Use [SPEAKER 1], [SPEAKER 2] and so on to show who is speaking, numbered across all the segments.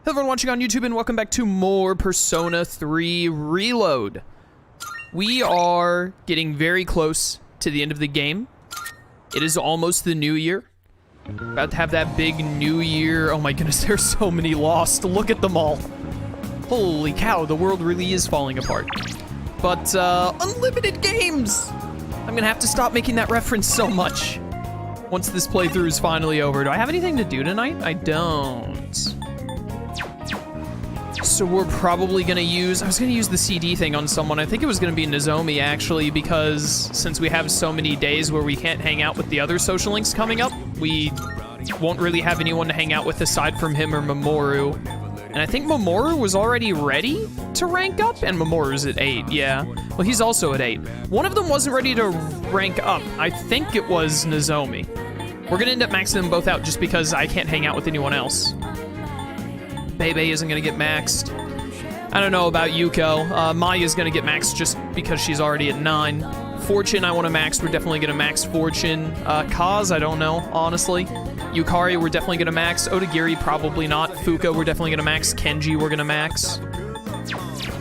[SPEAKER 1] Hello everyone watching on YouTube and welcome back to more Persona 3 Reload. We are getting very close to the end of the game. It is almost the new year. About to have that big new year. Oh my goodness, there's so many lost. Look at them all. Holy cow, the world really is falling apart. But unlimited games! I'm gonna have to stop making that reference so much once this playthrough is finally over. Do I have anything to do tonight? I don't. So we're probably gonna use, I was gonna use the CD thing on someone. I think it was gonna be Nozomi actually, because since we have so many days where we can't hang out with the other social links coming up, we won't really have anyone to hang out with aside from him or Mamoru. And I think Mamoru was already ready to rank up, and Mamoru's at 8, yeah. Well, he's also at 8. One of them wasn't ready to rank up. I think it was Nozomi. We're gonna end up maxing them both out just because I can't hang out with anyone else. Bebe isn't gonna get maxed. I don't know about Yuko. Maya's gonna get maxed just because she's already at 9. Fortune, I want to max. We're definitely gonna max Fortune. Kaz, I don't know, honestly. Yukari, we're definitely gonna max. Otagiri, probably not. Fuka, we're definitely gonna max. Kenji, we're gonna max.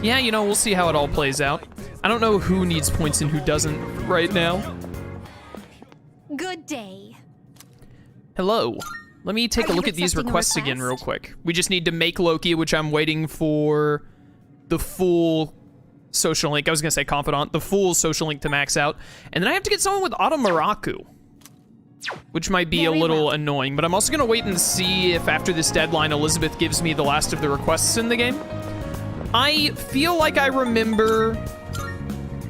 [SPEAKER 1] Yeah, you know, we'll see how it all plays out. I don't know who needs points and who doesn't right now.
[SPEAKER 2] Good day.
[SPEAKER 1] Hello. Let me take a look at these requests again real quick. We just need to make Loki, which I'm waiting for the full social link. I was gonna say confidant, the full social link to max out. And then I have to get someone with Automaraku, which might be a little annoying, but I'm also gonna wait and see if after this deadline, Elizabeth gives me the last of the requests in the game. I feel like I remember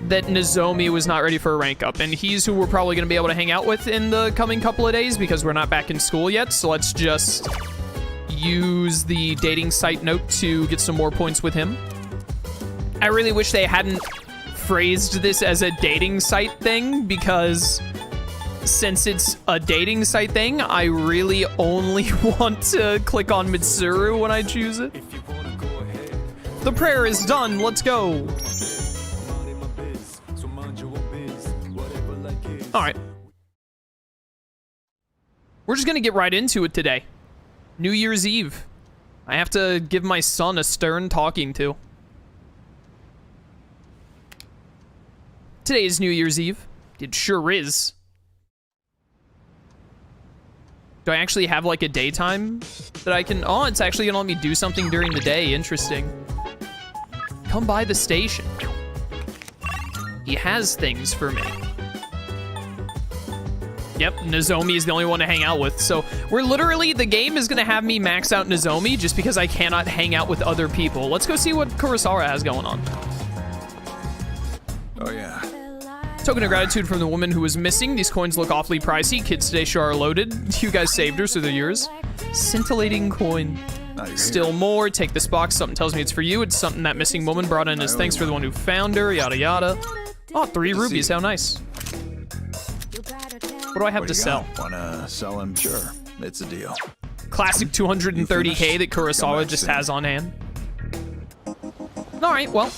[SPEAKER 1] that Nozomi was not ready for a rank up, and he's who we're probably gonna be able to hang out with in the coming couple of days because we're not back in school yet, so let's just use the dating site note to get some more points with him. I really wish they hadn't phrased this as a dating site thing, because since it's a dating site thing, I really only want to click on Mitsuru when I choose it. The prayer is done, let's go. All right. We're just gonna get right into it today. New Year's Eve. I have to give my son a stern talking to. Today is New Year's Eve. It sure is. Do I actually have like a daytime that I can, oh, it's actually gonna let me do something during the day, interesting. Come by the station. He has things for me. Yep, Nozomi is the only one to hang out with. So we're literally, the game is gonna have me max out Nozomi just because I cannot hang out with other people. Let's go see what Kurosawa has going on.
[SPEAKER 3] Oh yeah.
[SPEAKER 1] Token of gratitude from the woman who was missing. These coins look awfully pricey. Kids today sure are loaded. You guys saved her, so they're yours. Scintillating coin. Still more. Take this box. Something tells me it's for you. It's something that missing woman brought in as thanks for the one who found her. Yada yada. Oh, 3 rubies. How nice. What do I have to sell?
[SPEAKER 3] Wanna sell him? Sure, it's a deal.
[SPEAKER 1] Classic 230k that Kurosawa just has on hand. All right, well.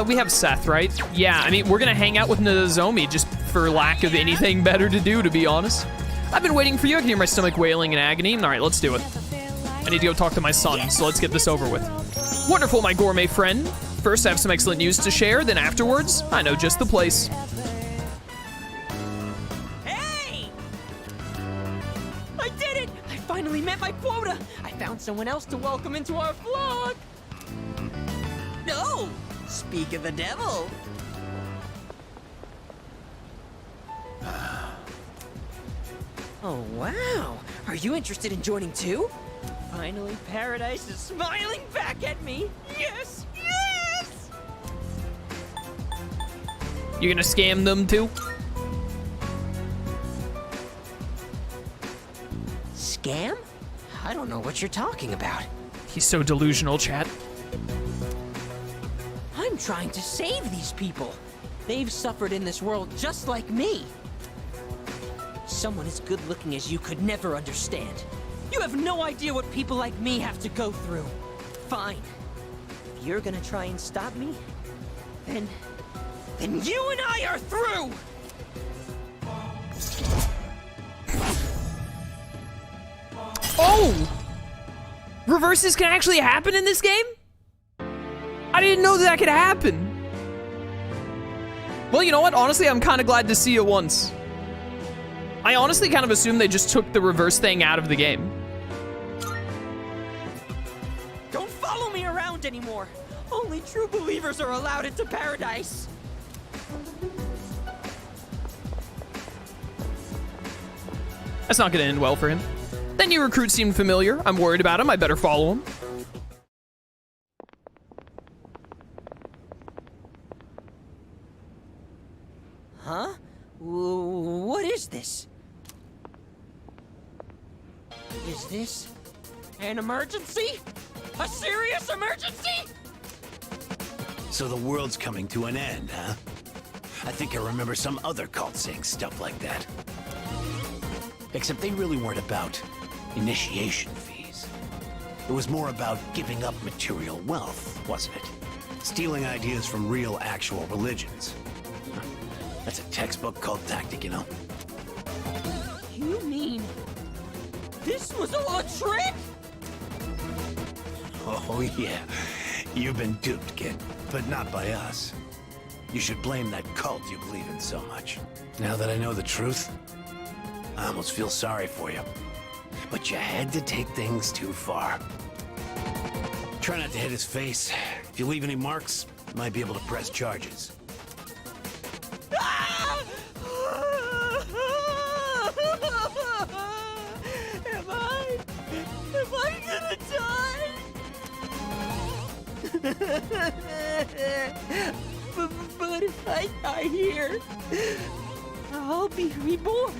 [SPEAKER 1] We have Seth, right? Yeah, I mean, we're gonna hang out with Nozomi just for lack of anything better to do, to be honest. I've been waiting for you. I can hear my stomach wailing in agony. All right, let's do it. I need to go talk to my son, so let's get this over with. Wonderful, my gourmet friend. First, I have some excellent news to share, then afterwards, I know just the place.
[SPEAKER 4] Finally met my quota! I found someone else to welcome into our vlog! No! Speak of the devil! Oh, wow! Are you interested in joining too? Finally, paradise is smiling back at me! Yes! Yes!
[SPEAKER 1] You gonna scam them too?
[SPEAKER 4] Scam? I don't know what you're talking about.
[SPEAKER 1] He's so delusional, chat.
[SPEAKER 4] I'm trying to save these people. They've suffered in this world just like me. Someone as good looking as you could never understand. You have no idea what people like me have to go through. Fine. If you're gonna try and stop me, then you and I are through!
[SPEAKER 1] Oh! Reverses can actually happen in this game? I didn't know that could happen. Well, you know what? Honestly, I'm kind of glad to see it once. I honestly kind of assumed they just took the reverse thing out of the game.
[SPEAKER 4] Don't follow me around anymore. Only true believers are allowed into paradise.
[SPEAKER 1] That's not gonna end well for him. That new recruit seemed familiar. I'm worried about him. I better follow him.
[SPEAKER 4] Huh? What is this? Is this an emergency? A serious emergency?
[SPEAKER 5] So the world's coming to an end, huh? I think I remember some other cult saying stuff like that. Except they really weren't about initiation fees. It was more about giving up material wealth, wasn't it? Stealing ideas from real, actual religions. That's a textbook cult tactic, you know?
[SPEAKER 4] You mean this was all a trick?
[SPEAKER 5] Oh, yeah. You've been duped, kid. But not by us. You should blame that cult you believe in so much. Now that I know the truth, I almost feel sorry for you. But you had to take things too far. Try not to hit his face. If you leave any marks, you might be able to press charges.
[SPEAKER 4] Am I gonna die? but if I die here, I'll be reborn,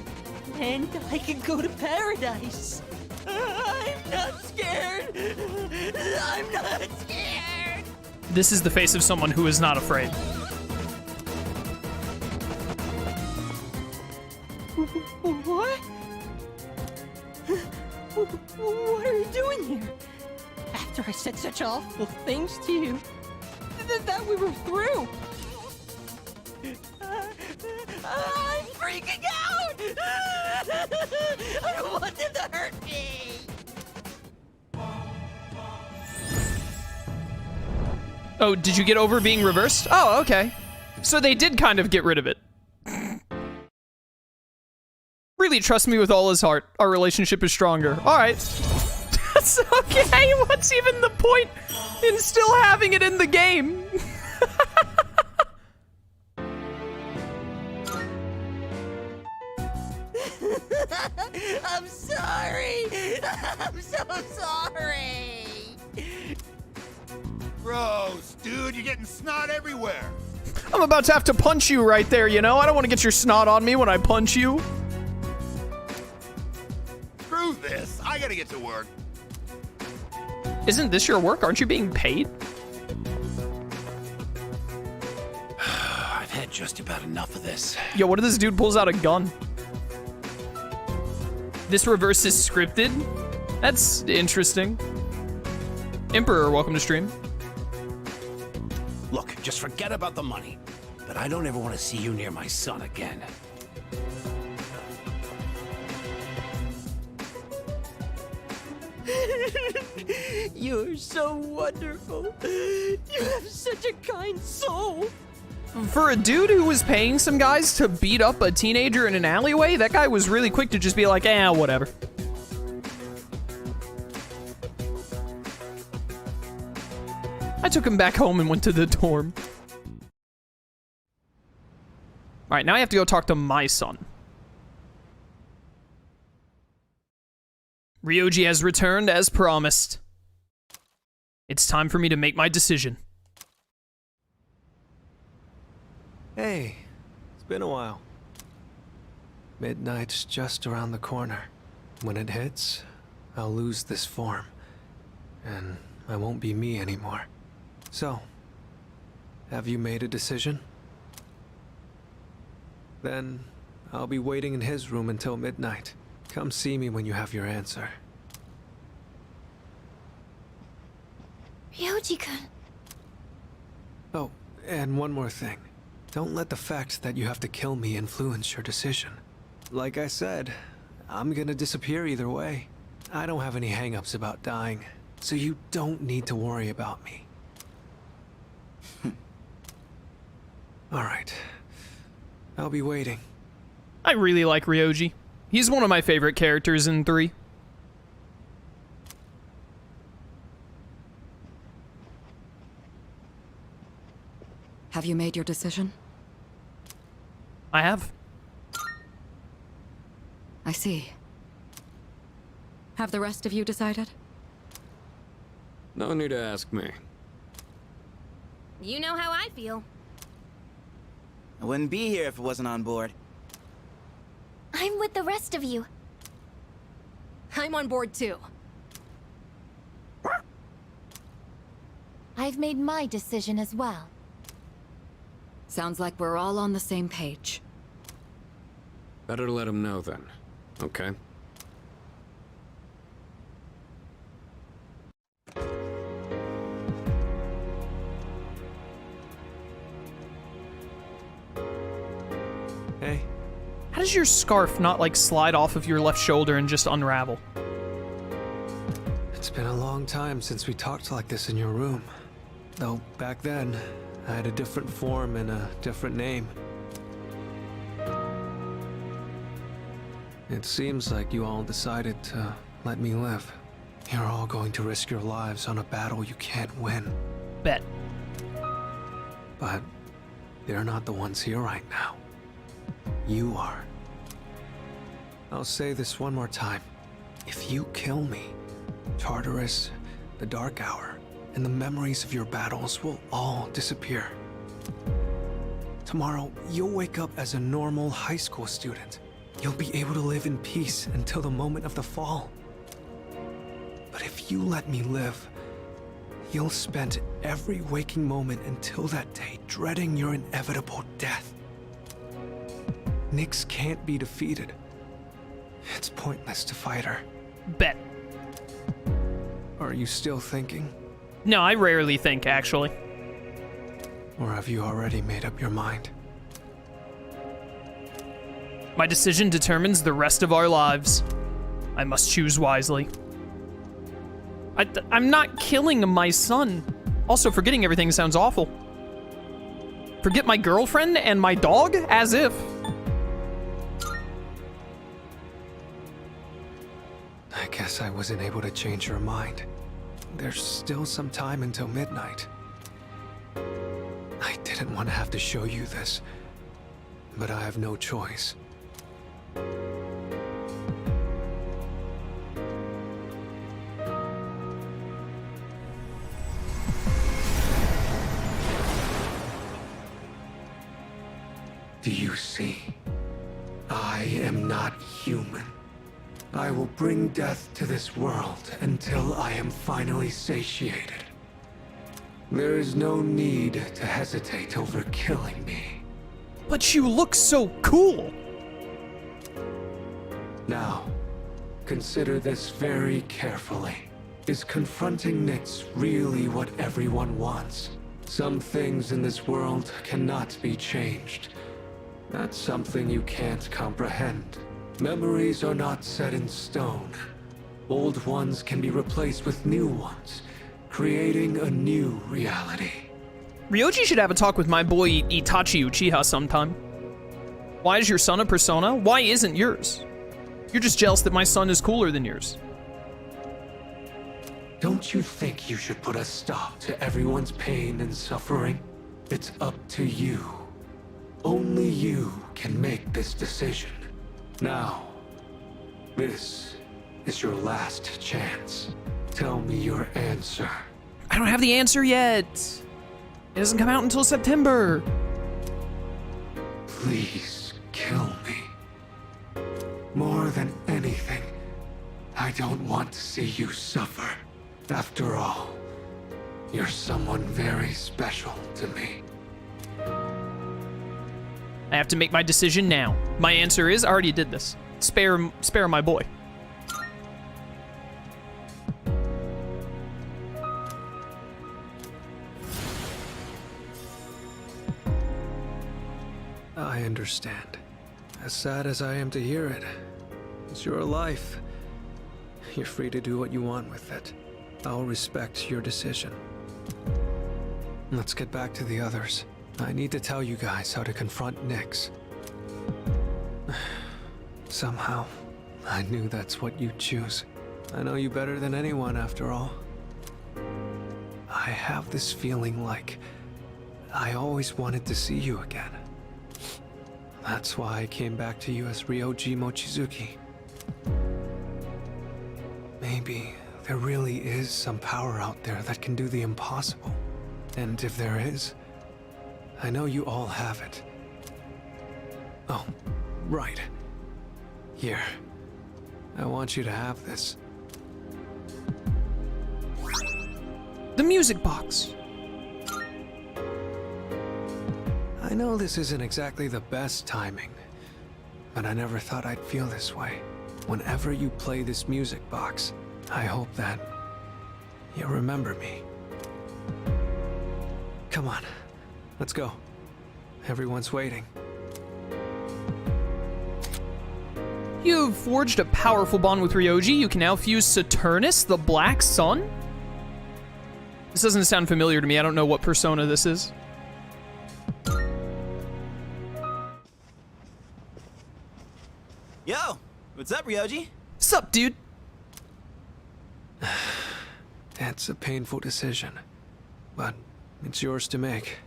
[SPEAKER 4] and I can go to paradise. I'm not scared. I'm not scared.
[SPEAKER 1] This is the face of someone who is not afraid.
[SPEAKER 4] What? What are you doing here? After I said such awful things to you, that we were through. I'm freaking out! I don't want them to hurt me!
[SPEAKER 1] Oh, did you get over being reversed? Oh, okay. So they did kind of get rid of it. Really trust me with all his heart. Our relationship is stronger. All right. That's okay. What's even the point in still having it in the game?
[SPEAKER 4] I'm sorry. I'm so sorry.
[SPEAKER 3] Gross, dude, you're getting snot everywhere.
[SPEAKER 1] I'm about to have to punch you right there, you know? I don't want to get your snot on me when I punch you.
[SPEAKER 3] Screw this. I gotta get to work.
[SPEAKER 1] Isn't this your work? Aren't you being paid?
[SPEAKER 5] I've had just about enough of this.
[SPEAKER 1] Yo, what if this dude pulls out a gun? This reverse is scripted? That's interesting. Emperor, welcome to stream.
[SPEAKER 5] Look, just forget about the money. But I don't ever want to see you near my son again.
[SPEAKER 4] You're so wonderful. You have such a kind soul.
[SPEAKER 1] For a dude who was paying some guys to beat up a teenager in an alleyway, that guy was really quick to just be like, eh, whatever. I took him back home and went to the dorm. All right, now I have to go talk to my son. Ryoji has returned as promised. It's time for me to make my decision.
[SPEAKER 6] Hey, it's been a while. Midnight's just around the corner. When it hits, I'll lose this form, and I won't be me anymore. So, have you made a decision? Then, I'll be waiting in his room until midnight. Come see me when you have your answer.
[SPEAKER 2] Ryoji-kun.
[SPEAKER 6] Oh, and one more thing. Don't let the fact that you have to kill me influence your decision. Like I said, I'm gonna disappear either way. I don't have any hang-ups about dying, so you don't need to worry about me. Alright. I'll be waiting.
[SPEAKER 1] I really like Ryoji. He's one of my favorite characters in 3.
[SPEAKER 7] Have you made your decision?
[SPEAKER 1] I have.
[SPEAKER 7] I see. Have the rest of you decided?
[SPEAKER 8] No need to ask me.
[SPEAKER 2] You know how I feel.
[SPEAKER 9] I wouldn't be here if it wasn't on board.
[SPEAKER 2] I'm with the rest of you. I'm on board too. I've made my decision as well.
[SPEAKER 7] Sounds like we're all on the same page.
[SPEAKER 8] Better let him know then, okay?
[SPEAKER 6] Hey,
[SPEAKER 1] How does your scarf not, like, slide off of your left shoulder and just unravel?
[SPEAKER 6] it's been a long time since we talked like this in your room. Though back then, I had a different form and a different name. It seems like you all decided to let me live. You're all going to risk your lives on a battle you can't win.
[SPEAKER 1] Bet.
[SPEAKER 6] But they're not the ones here right now. You are. I'll say this one more time. If you kill me, Tartarus, the Dark Hour, and the memories of your battles will all disappear. Tomorrow, you'll wake up as a normal high school student. You'll be able to live in peace until the moment of the fall. But if you let me live, you'll spend every waking moment until that day dreading your inevitable death. Nyx can't be defeated. It's pointless to fight her.
[SPEAKER 1] Bet.
[SPEAKER 6] Are you still thinking?
[SPEAKER 1] No, I rarely think, actually.
[SPEAKER 6] Or have you already made up your mind?
[SPEAKER 1] My decision determines the rest of our lives. I must choose wisely. I'm not killing my son. Also, forgetting everything sounds awful. Forget my girlfriend and my dog? As if.
[SPEAKER 6] I guess I wasn't able to change your mind. There's still some time until midnight. I didn't want to have to show you this, but I have no choice. Do you see? I am not human. I will bring death to this world until I am finally satiated. There is no need to hesitate over killing me.
[SPEAKER 1] But you look so cool.
[SPEAKER 6] Now, consider this very carefully. Is confronting Nyx really what everyone wants? Some things in this world cannot be changed. That's something you can't comprehend. Memories are not set in stone. Old ones can be replaced with new ones, creating a new reality.
[SPEAKER 1] Ryoji should have a talk with my boy Itachi Uchiha sometime. Why is your son a persona? Why isn't yours? You're just jealous that my son is cooler than yours.
[SPEAKER 6] Don't you think you should put a stop to everyone's pain and suffering? It's up to you. Only you can make this decision. Now, this is your last chance. Tell me your answer.
[SPEAKER 1] I don't have the answer yet. It doesn't come out until September.
[SPEAKER 6] Please kill me. More than anything, I don't want to see you suffer. After all, you're someone very special to me.
[SPEAKER 1] I have to make my decision now. My answer is, I already did this. Spare my boy.
[SPEAKER 6] I understand. As sad as I am to hear it, it's your life. You're free to do what you want with it. I'll respect your decision. Let's get back to the others. I need to tell you guys how to confront Nyx. Somehow, I knew that's what you'd choose. I know you better than anyone, after all. I have this feeling like I always wanted to see you again. That's why I came back to you as Ryoji Mochizuki. Maybe there really is some power out there that can do the impossible. And if there is, I know you all have it. Oh, right. Here. I want you to have this.
[SPEAKER 1] The music box.
[SPEAKER 6] I know this isn't exactly the best timing, but I never thought I'd feel this way. Whenever you play this music box, I hope that you remember me. Come on, let's go. Everyone's waiting.
[SPEAKER 1] You've forged a powerful bond with Ryoji. You can now fuse Saturnus, the Black Sun? This doesn't sound familiar to me. I don't know what persona this is.
[SPEAKER 9] Yo, what's up, Ryoji?
[SPEAKER 1] Sup, dude?
[SPEAKER 6] It's a painful decision, but it's yours to make.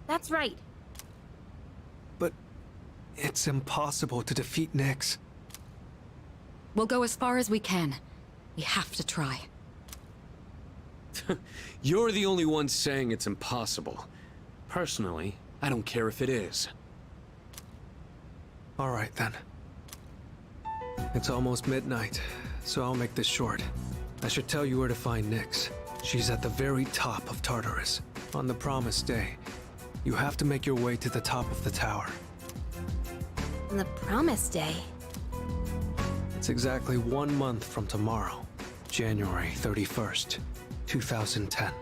[SPEAKER 2] That's right.
[SPEAKER 6] But it's impossible to defeat Nyx.
[SPEAKER 7] We'll go as far as we can. We have to try.
[SPEAKER 8] You're the only one saying it's impossible. Personally, I don't care if it is.
[SPEAKER 6] All right, then. It's almost midnight, so I'll make this short. I should tell you where to find Nyx. She's at the very top of Tartarus. On the promised day, you have to make your way to the top of the tower.
[SPEAKER 2] On the promised day.
[SPEAKER 6] It's exactly 1 month from tomorrow, January 31st, 2010.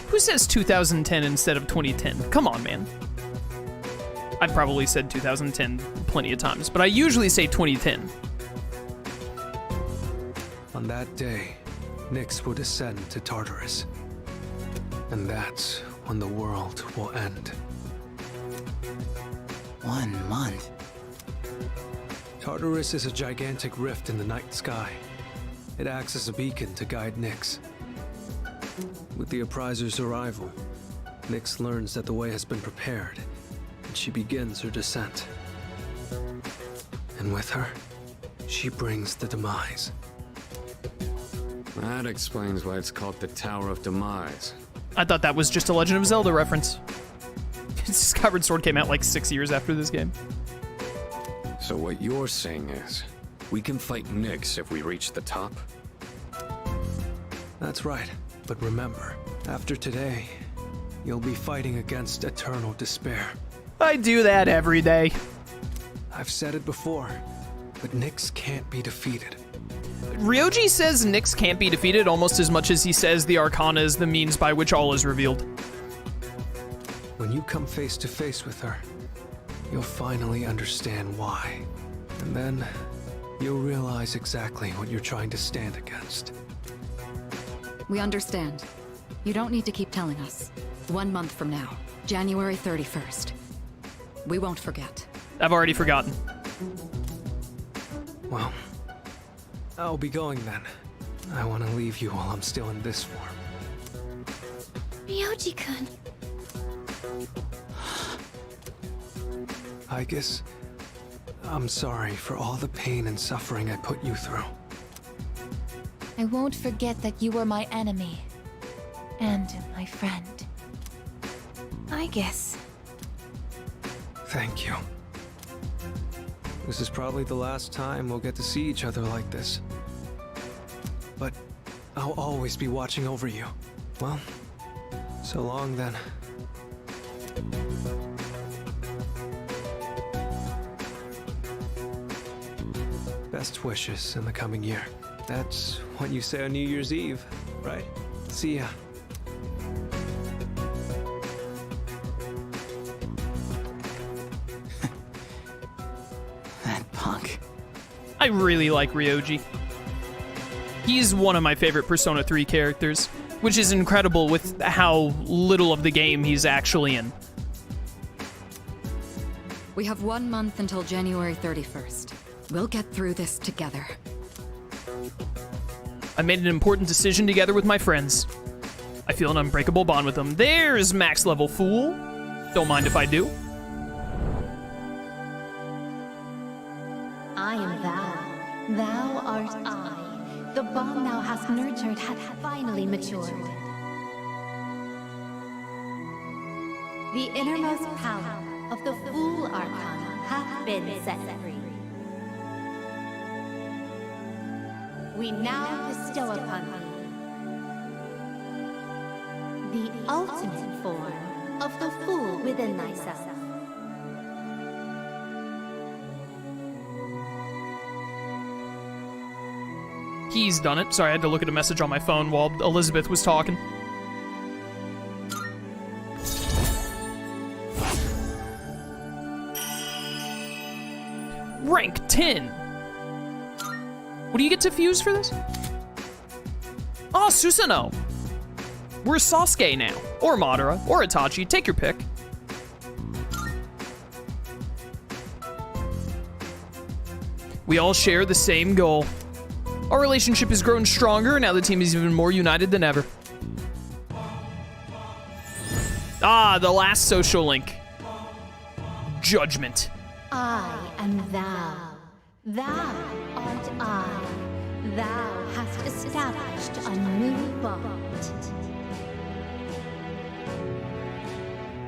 [SPEAKER 1] Who says 2010 instead of 2010? Come on, man. I've probably said 2010 plenty of times, but I usually say 2010.
[SPEAKER 6] On that day, Nyx will descend to Tartarus. And that's when the world will end.
[SPEAKER 9] 1 month.
[SPEAKER 6] Tartarus is a gigantic rift in the night sky. It acts as a beacon to guide Nyx. With the Appriser's arrival, Nyx learns that the way has been prepared, and she begins her descent. And with her, she brings the demise.
[SPEAKER 8] That explains why it's called the Tower of Demise.
[SPEAKER 1] I thought that was just a Legend of Zelda reference. Skyward Sword came out like 6 years after this game.
[SPEAKER 8] So what you're saying is, we can fight Nyx if we reach the top?
[SPEAKER 6] That's right. But remember, after today, you'll be fighting against eternal despair.
[SPEAKER 1] I do that every day.
[SPEAKER 6] I've said it before, but Nyx can't be defeated.
[SPEAKER 1] Ryoji says Nyx can't be defeated almost as much as he says the Arcana is the means by which all is revealed.
[SPEAKER 6] When you come face to face with her, you'll finally understand why. And then, you'll realize exactly what you're trying to stand against.
[SPEAKER 7] We understand. You don't need to keep telling us. 1 month from now, January 31st. We won't forget.
[SPEAKER 1] I've already forgotten.
[SPEAKER 6] Well, I'll be going then. I want to leave you while I'm still in this form.
[SPEAKER 2] Ryoji-kun.
[SPEAKER 6] I guess I'm sorry for all the pain and suffering I put you through.
[SPEAKER 2] I won't forget that you were my enemy. And my friend. I guess.
[SPEAKER 6] Thank you. This is probably the last time we'll get to see each other like this. But I'll always be watching over you. Well, so long then. Best wishes in the coming year. That's what you say on New Year's Eve, right? See ya.
[SPEAKER 9] That punk.
[SPEAKER 1] I really like Ryoji. He's one of my favorite Persona 3 characters, which is incredible with how little of the game he's actually in.
[SPEAKER 7] We have 1 month until January 31st. We'll get through this together.
[SPEAKER 1] I made an important decision together with my friends. I feel an unbreakable bond with them. There's max level Fool. Don't mind if I do.
[SPEAKER 10] I am thou. Thou art I. The bond thou hast nurtured hath finally matured. The innermost power of the Fool Archon hath been set free. We now bestow upon thee the ultimate form of the Fool within thyself.
[SPEAKER 1] He's done it. Sorry, I had to look at a message on my phone while Elizabeth was talking. Rank 10. What do you get to fuse for this? Oh, Susanoo. We're Sasuke now. Or Madara. Or Itachi. Take your pick. We all share the same goal. Our relationship has grown stronger, and now the team is even more united than ever. Ah, the last social link. Judgment.
[SPEAKER 10] I am thou. Thou art I. Thou hast established a new bond.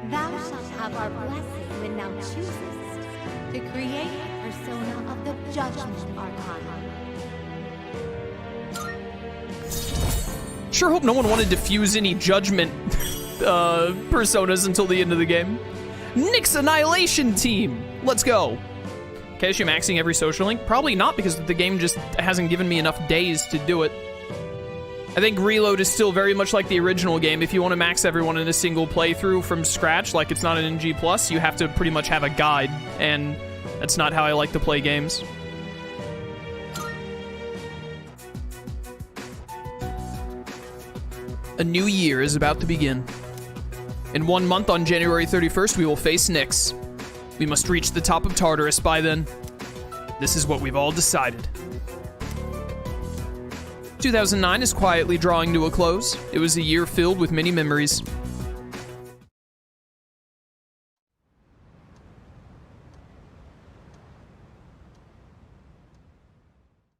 [SPEAKER 10] Thou shalt have our blessing when thou choosest to create a persona of the Judgment Archon.
[SPEAKER 1] Sure hope no one wanted to fuse any Judgment personas until the end of the game. Nick's Annihilation Team! Let's go! Okay, is she maxing every social link? Probably not, because the game just hasn't given me enough days to do it. I think Reload is still very much like the original game. If you want to max everyone in a single playthrough from scratch, like it's not an NG+, you have to pretty much have a guide, and that's not how I like to play games. A new year is about to begin. In 1 month, on January 31st, we will face Nyx. We must reach the top of Tartarus by then. This is what we've all decided. 2009 is quietly drawing to a close. It was a year filled with many memories.